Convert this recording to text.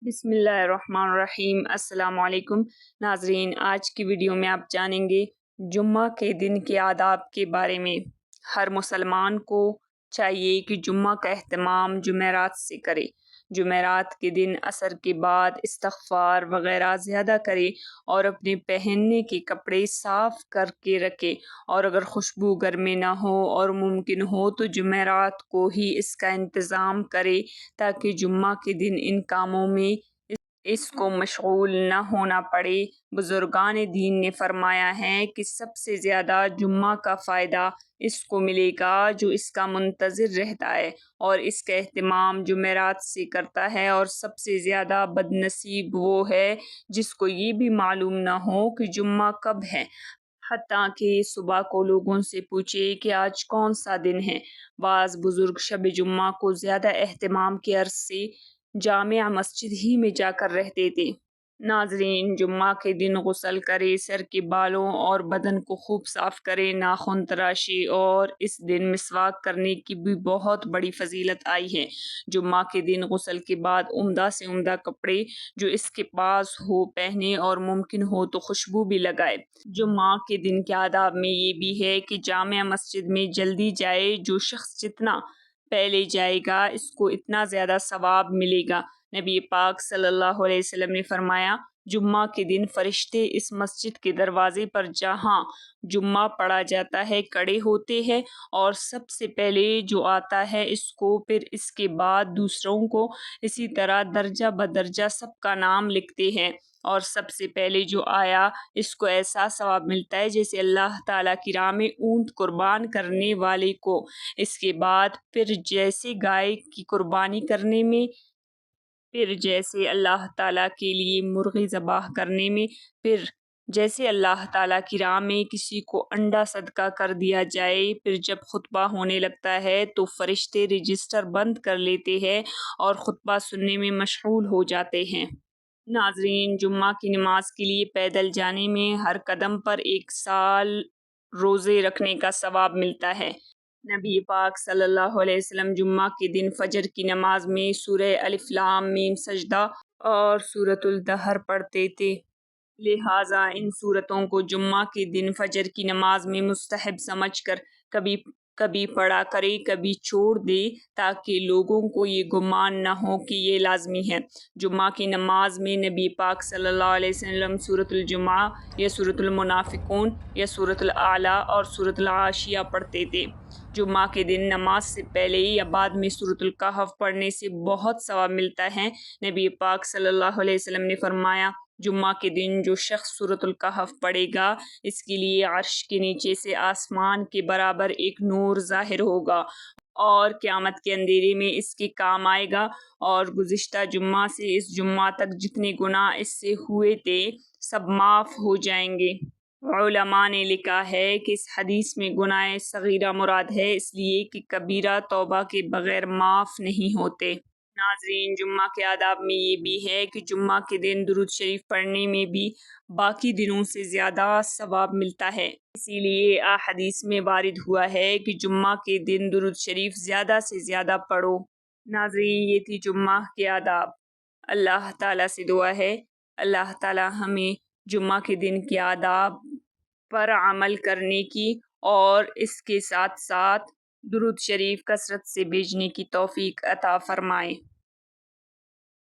بسم اللہ الرحمن الرحیم۔ السلام علیکم ناظرین، آج کی ویڈیو میں آپ جانیں گے جمعہ کے دن کے آداب کے بارے میں۔ ہر مسلمان کو چاہیے کہ جمعہ کا اہتمام جمعرات سے کرے۔ جمعرات کے دن عصر کے بعد استغفار وغیرہ زیادہ کرے اور اپنے پہننے کے کپڑے صاف کر کے رکھے، اور اگر خوشبو گھر میں نہ ہو اور ممکن ہو تو جمعرات کو ہی اس کا انتظام کرے تاکہ جمعہ کے دن ان کاموں میں اس کو مشغول نہ ہونا پڑے۔ بزرگان دین نے فرمایا ہے کہ سب سے زیادہ جمعہ کا فائدہ اس کو ملے گا جو اس کا منتظر رہتا ہے اور اس کا اہتمام جمعرات سے کرتا ہے، اور سب سے زیادہ بد نصیب وہ ہے جس کو یہ بھی معلوم نہ ہو کہ جمعہ کب ہے، حتیٰ کہ صبح کو لوگوں سے پوچھے کہ آج کون سا دن ہے۔ بعض بزرگ شب جمعہ کو زیادہ اہتمام کے عرض سے جامع مسجد ہی میں جا کر رہتے تھے۔ ناظرین، جمعہ کے دن غسل کرے، سر کے بالوں اور بدن کو خوب صاف کرے، ناخن تراشے، اور اس دن مسواک کرنے کی بھی بہت بڑی فضیلت آئی ہے۔ جمعہ کے دن غسل کے بعد عمدہ سے عمدہ کپڑے جو اس کے پاس ہو پہنے اور ممکن ہو تو خوشبو بھی لگائے۔ جمعہ کے دن کے آداب میں یہ بھی ہے کہ جامع مسجد میں جلدی جائے۔ جو شخص جتنا پہلے جائے گا اس کو اتنا زیادہ ثواب ملے گا۔ نبی پاک صلی اللہ علیہ وسلم نے فرمایا، جمعہ کے دن فرشتے اس مسجد کے دروازے پر جہاں جمعہ پڑھا جاتا ہے کھڑے ہوتے ہیں، اور سب سے پہلے جو آتا ہے اس کو، پھر اس کے بعد دوسروں کو، اسی طرح درجہ بدرجہ سب کا نام لکھتے ہیں، اور سب سے پہلے جو آیا اس کو ایسا ثواب ملتا ہے جیسے اللہ تعالیٰ کی راہ میں اونٹ قربان کرنے والے کو، اس کے بعد پھر جیسے گائے کی قربانی کرنے میں، پھر جیسے اللہ تعالیٰ کے لیے مرغی ذبح کرنے میں، پھر جیسے اللہ تعالیٰ کی راہ میں کسی کو انڈا صدقہ کر دیا جائے۔ پھر جب خطبہ ہونے لگتا ہے تو فرشتے رجسٹر بند کر لیتے ہیں اور خطبہ سننے میں مشغول ہو جاتے ہیں۔ ناظرین، جمعہ کی نماز کے لیے پیدل جانے میں ہر قدم پر 1 سال روزے رکھنے کا ثواب ملتا ہے۔ نبی پاک صلی اللہ علیہ وسلم جمعہ کے دن فجر کی نماز میں سورہ الف لام میم سجدہ اور سورۃ الدہر پڑھتے تھے، لہٰذا ان سورتوں کو جمعہ کے دن فجر کی نماز میں مستحب سمجھ کر کبھی کبھی پڑھا کرے، کبھی چھوڑ دے، تاکہ لوگوں کو یہ گمان نہ ہو کہ یہ لازمی ہے۔ جمعہ کی نماز میں نبی پاک صلی اللہ علیہ وسلم سورۃ الجمعہ یا سورۃ المنافقون یا سورۃ الاعلیٰ اور سورۃ الغاشیہ پڑھتے تھے۔ جمعہ کے دن نماز سے پہلے یا بعد میں سورۃ الکہف پڑھنے سے بہت ثواب ملتا ہے۔ نبی پاک صلی اللہ علیہ وسلم نے فرمایا، جمعہ کے دن جو شخص سورۃ الکہف پڑھے گا اس کے لیے عرش کے نیچے سے آسمان کے برابر ایک نور ظاہر ہوگا، اور قیامت کے اندھیرے میں اس کے کام آئے گا، اور گزشتہ جمعہ سے اس جمعہ تک جتنے گناہ اس سے ہوئے تھے سب معاف ہو جائیں گے۔ علماء نے لکھا ہے کہ اس حدیث میں گناہ صغیرہ مراد ہے، اس لیے کہ کبیرہ توبہ کے بغیر معاف نہیں ہوتے۔ ناظرین، جمعہ کے آداب میں یہ بھی ہے کہ جمعہ کے دن درود شریف پڑھنے میں بھی باقی دنوں سے زیادہ ثواب ملتا ہے، اسی لیے احادیث میں وارد ہوا ہے کہ جمعہ کے دن درود شریف زیادہ سے زیادہ پڑھو۔ ناظرین، یہ تھی جمعہ کے آداب۔ اللہ تعالیٰ سے دعا ہے اللہ تعالیٰ ہمیں جمعہ کے دن کے آداب پر عمل کرنے کی اور اس کے ساتھ ساتھ درود شریف کثرت سے بھیجنے کی توفیق عطا فرمائے۔